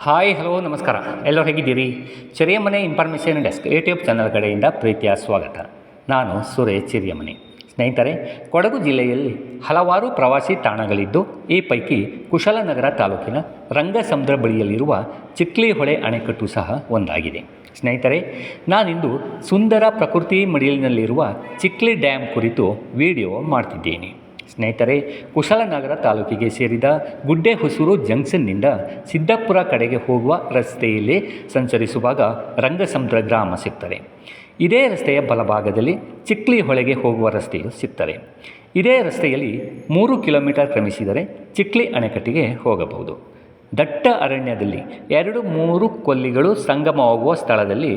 Hi hello ನಮಸ್ಕಾರ. ಎಲ್ಲರೂ ಹೇಗಿದ್ದೀರಿ? ಚಿರಿಯಮನೆ ಇನ್ಫಾರ್ಮೇಷನ್ ಡೆಸ್ಕ್ ಯೂಟ್ಯೂಬ್ ಚಾನಲ್ ಕಡೆಯಿಂದ ಪ್ರೀತಿಯ ಸ್ವಾಗತ. ನಾನು ಸುರೇಶ್ ಚಿರಿಯಮನೆ. ಸ್ನೇಹಿತರೆ, ಕೊಡಗು ಜಿಲ್ಲೆಯಲ್ಲಿ ಹಲವಾರು ಪ್ರವಾಸಿ ತಾಣಗಳಿದ್ದು ಈ ಪೈಕಿ ಕುಶಾಲನಗರ ತಾಲೂಕಿನ ರಂಗಸಮುದ್ರ ಬಳಿಯಲ್ಲಿರುವ ಚಿಕ್ಲಿ ಹೊಳೆ ಅಣೆಕಟ್ಟು ಸಹ ಒಂದಾಗಿದೆ. ಸ್ನೇಹಿತರೆ, ನಾನಿಂದು ಸುಂದರ ಪ್ರಕೃತಿ ಮಡಿಲಿನಲ್ಲಿರುವ ಚಿಕ್ಲಿ ಡ್ಯಾಮ್ ಕುರಿತು ವಿಡಿಯೋ ಮಾಡ್ತಿದ್ದೇನೆ. ಸ್ನೇಹಿತರೆ, ಕುಶಾಲನಗರ ತಾಲೂಕಿಗೆ ಸೇರಿದ ಗುಡ್ಡೆಹೊಸೂರು ಜಂಕ್ಷನ್ನಿಂದ ಸಿದ್ದಾಪುರ ಕಡೆಗೆ ಹೋಗುವ ರಸ್ತೆಯಲ್ಲಿ ಸಂಚರಿಸುವಾಗ ರಂಗಸಮುದ್ರ ಗ್ರಾಮ ಸಿಗ್ತದೆ. ಇದೇ ರಸ್ತೆಯ ಬಲಭಾಗದಲ್ಲಿ ಚಿಕ್ಲಿ ಹೊಳೆಗೆ ಹೋಗುವ ರಸ್ತೆಯು ಸಿಗ್ತದೆ. ಇದೇ ರಸ್ತೆಯಲ್ಲಿ 3 ಕಿಲೋಮೀಟರ್ ಕ್ರಮಿಸಿದರೆ ಚಿಕ್ಲಿ ಅಣೆಕಟ್ಟಿಗೆ ಹೋಗಬಹುದು. ದಟ್ಟ ಅರಣ್ಯದಲ್ಲಿ 2-3 ಕೊಲ್ಲಿಗಳು ಸಂಗಮವಾಗುವ ಸ್ಥಳದಲ್ಲಿ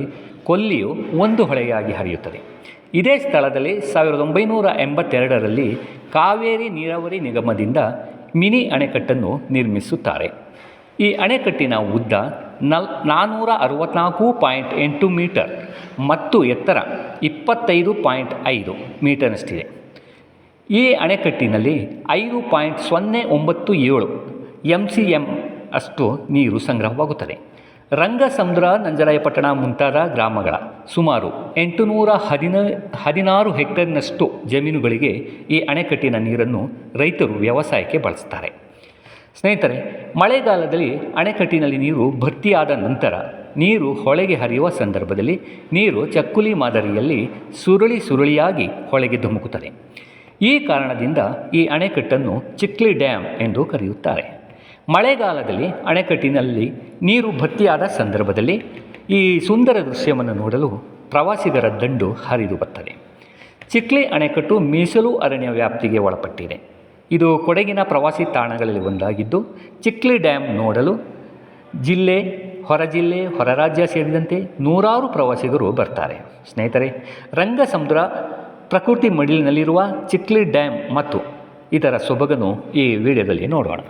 ಕೊಲ್ಲಿಯು ಒಂದು ಹೊಳೆಯಾಗಿ ಹರಿಯುತ್ತದೆ. ಇದೇ ಸ್ಥಳದಲ್ಲಿ 1982ರಲ್ಲಿ ಕಾವೇರಿ ನೀರಾವರಿ ನಿಗಮದಿಂದ ಮಿನಿ ಅಣೆಕಟ್ಟನ್ನು ನಿರ್ಮಿಸುತ್ತಾರೆ. ಈ ಅಣೆಕಟ್ಟಿನ ಉದ್ದ 464.8 ಮೀಟರ್ ಮತ್ತು ಎತ್ತರ 25.5 ಮೀಟರ್ನಷ್ಟಿದೆ. ಈ ಅಣೆಕಟ್ಟಿನಲ್ಲಿ 5.097 MCM ಅಷ್ಟು ನೀರು ಸಂಗ್ರಹವಾಗುತ್ತದೆ. ರಂಗಸಮುದ್ರ, ನಂಜರಾಯಪಟ್ಟಣ ಮುಂತಾದ ಗ್ರಾಮಗಳ ಸುಮಾರು 816 ಹೆಕ್ಟೇರ್ನಷ್ಟು ಜಮೀನುಗಳಿಗೆ ಈ ಅಣೆಕಟ್ಟಿನ ನೀರನ್ನು ರೈತರು ವ್ಯವಸಾಯಕ್ಕೆ ಬಳಸ್ತಾರೆ. ಸ್ನೇಹಿತರೆ, ಮಳೆಗಾಲದಲ್ಲಿ ಅಣೆಕಟ್ಟಿನಲ್ಲಿ ನೀರು ಭರ್ತಿಯಾದ ನಂತರ ನೀರು ಹೊಳೆಗೆ ಹರಿಯುವ ಸಂದರ್ಭದಲ್ಲಿ ನೀರು ಚಕ್ಕುಲಿ ಮಾದರಿಯಲ್ಲಿ ಸುರುಳಿಯಾಗಿ ಹೊಳೆಗೆ ಧುಮುಕುತ್ತದೆ. ಈ ಕಾರಣದಿಂದ ಈ ಅಣೆಕಟ್ಟನ್ನು ಚಿಕ್ಲಿ ಡ್ಯಾಮ್ ಎಂದು ಕರೆಯುತ್ತಾರೆ. ಮಳೆಗಾಲದಲ್ಲಿ ಅಣೆಕಟ್ಟಿನಲ್ಲಿ ನೀರು ಭರ್ತಿಯಾದ ಸಂದರ್ಭದಲ್ಲಿ ಈ ಸುಂದರ ದೃಶ್ಯವನ್ನು ನೋಡಲು ಪ್ರವಾಸಿಗರ ದಂಡು ಹರಿದು ಬರ್ತದೆ. ಚಿಕ್ಲಿ ಅಣೆಕಟ್ಟು ಮೀಸಲು ಅರಣ್ಯ ವ್ಯಾಪ್ತಿಗೆ ಒಳಪಟ್ಟಿದೆ. ಇದು ಕೊಡಗಿನ ಪ್ರವಾಸಿ ತಾಣಗಳಲ್ಲಿ ಒಂದಾಗಿದ್ದು ಚಿಕ್ಲಿ ಡ್ಯಾಮ್ ನೋಡಲು ಜಿಲ್ಲೆ, ಹೊರ ಜಿಲ್ಲೆ, ಹೊರ ರಾಜ್ಯ ಸೇರಿದಂತೆ ನೂರಾರು ಪ್ರವಾಸಿಗರು ಬರ್ತಾರೆ. ಸ್ನೇಹಿತರೆ, ರಂಗಸಮುದ್ರ ಪ್ರಕೃತಿ ಮಡಿಲಿನಲ್ಲಿರುವ ಚಿಕ್ಲಿ ಡ್ಯಾಮ್ ಮತ್ತು ಇದರ ಸೊಬಗನ್ನು ಈ ವಿಡಿಯೋದಲ್ಲಿ ನೋಡೋಣ.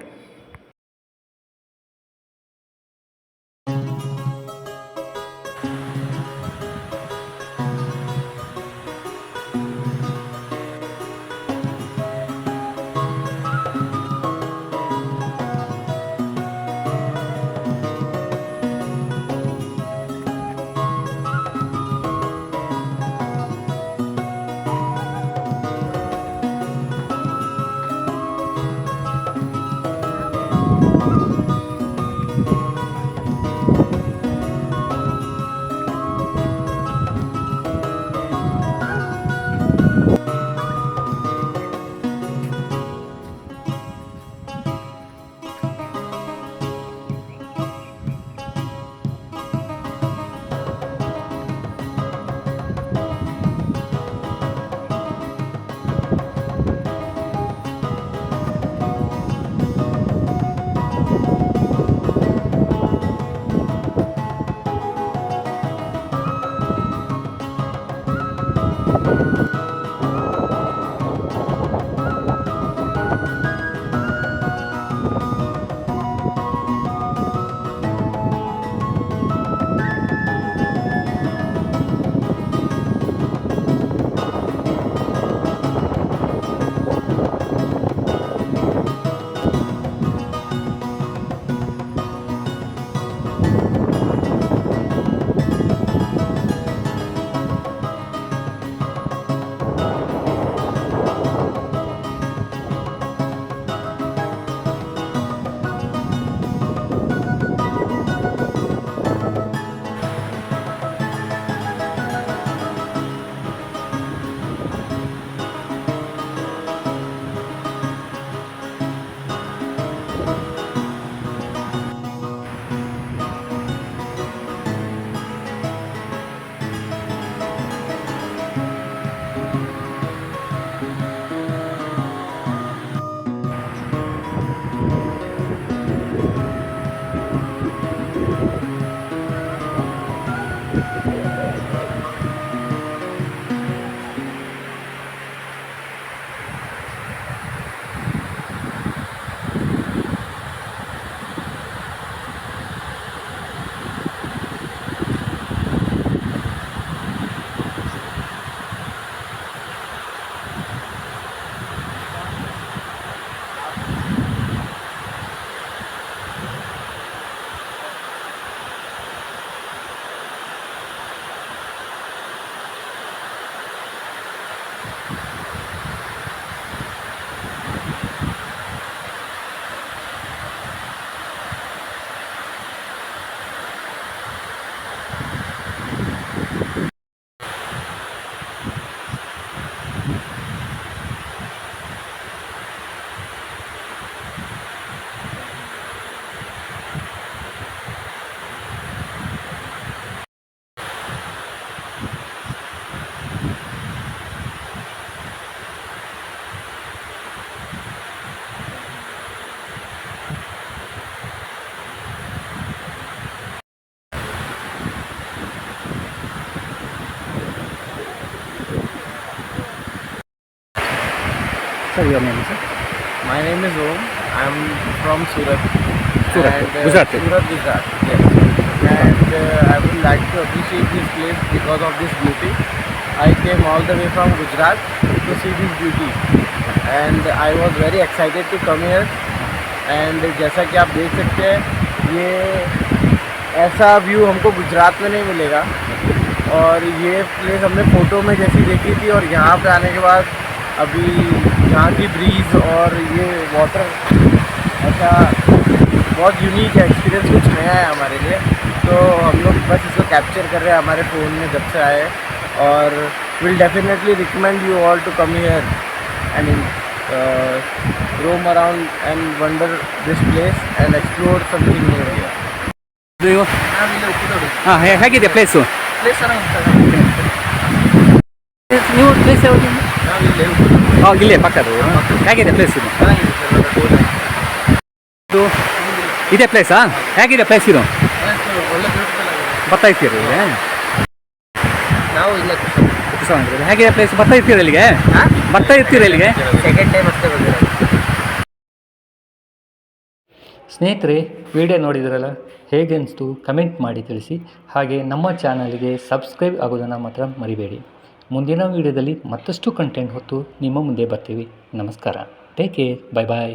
Sir your name sir? My name is Om. I'm from Surat. Surat, And, Gujarat. Surat, Gujarat. Yes. And I would like to appreciate this place because of this beauty. I came all the way from Gujarat to see this beauty, and I was very excited to come here. And जैसा कि आप देख सकते हैं, ये ऐसा view हमको गुजरात में नहीं मिलेगा। और ये प्लेस हमने फ़ोटो में जैसी देखी थी, और यहाँ पे आने के बाद अभी यहाँ की ब्रीज़ और ये वाटर ऐसा बहुत यूनिक है, एक्सपीरियंस कुछ नया है हमारे लिए। तो हम लोग बस इसको कैप्चर कर रहे हैं हमारे फ़ोन में जब से आए, और will definitely recommend you all to come here and roam around and wonder this place and explore something new here. ನೀವು ಹಾಂ ಹೇಗಿದೆ ಪ್ಲೇಸು? ಪ್ಲೇಸ್ ನೀವು ಪ್ಲೇಸ್ ಯಾವುದು? ಹಾಂ ಇಲ್ಲೇ ಪಕ್ಕದು. ಹೇಗಿದೆ ಪ್ಲೇಸ್ ಇದು? ಇದು ಇದೇ ಪ್ಲೇಸಾ? ಹೇಗಿದೆ ಪ್ಲೇಸ್ ಇದು? ಒಳ್ಳೆ ಬ್ಯೂಟಿಫುಲ್ ಆಗಿದೆ. ಬರ್ತಾ ಇರ್ತೀರಿ ನಾವು ಇಲ್ಲ ಹೇಗಿದೆ ಪ್ಲೇಸ್? ಬರ್ತಾ ಇರ್ತೀರ ಇಲ್ಲಿಗೆ? ಬರ್ತಾ ಇರ್ತೀರ ಇಲ್ಲಿಗೆ? ಸೆಕೆಂಡ್ ಟೈಮ್ ಅಷ್ಟೇ ಬಂದಿರೋದು. ಸ್ನೇಹಿತರೆ, ವಿಡಿಯೋ ನೋಡಿದ್ರಲ್ಲ, ಹೇಗೆ ಅನಿಸ್ತು ಕಮೆಂಟ್ ಮಾಡಿ ತಿಳಿಸಿ. ಹಾಗೆ ನಮ್ಮ ಚಾನಲ್ಗೆ ಸಬ್ಸ್ಕ್ರೈಬ್ ಆಗೋದನ್ನು ಮಾತ್ರ ಮರಿಬೇಡಿ. ಮುಂದಿನ ವಿಡಿಯೋದಲ್ಲಿ ಮತ್ತಷ್ಟು ಕಂಟೆಂಟ್ ಹೊತ್ತು ನಿಮ್ಮ ಮುಂದೆ ಬರ್ತೀವಿ. ನಮಸ್ಕಾರ. Take care. ಬಾಯ್ ಬಾಯ್.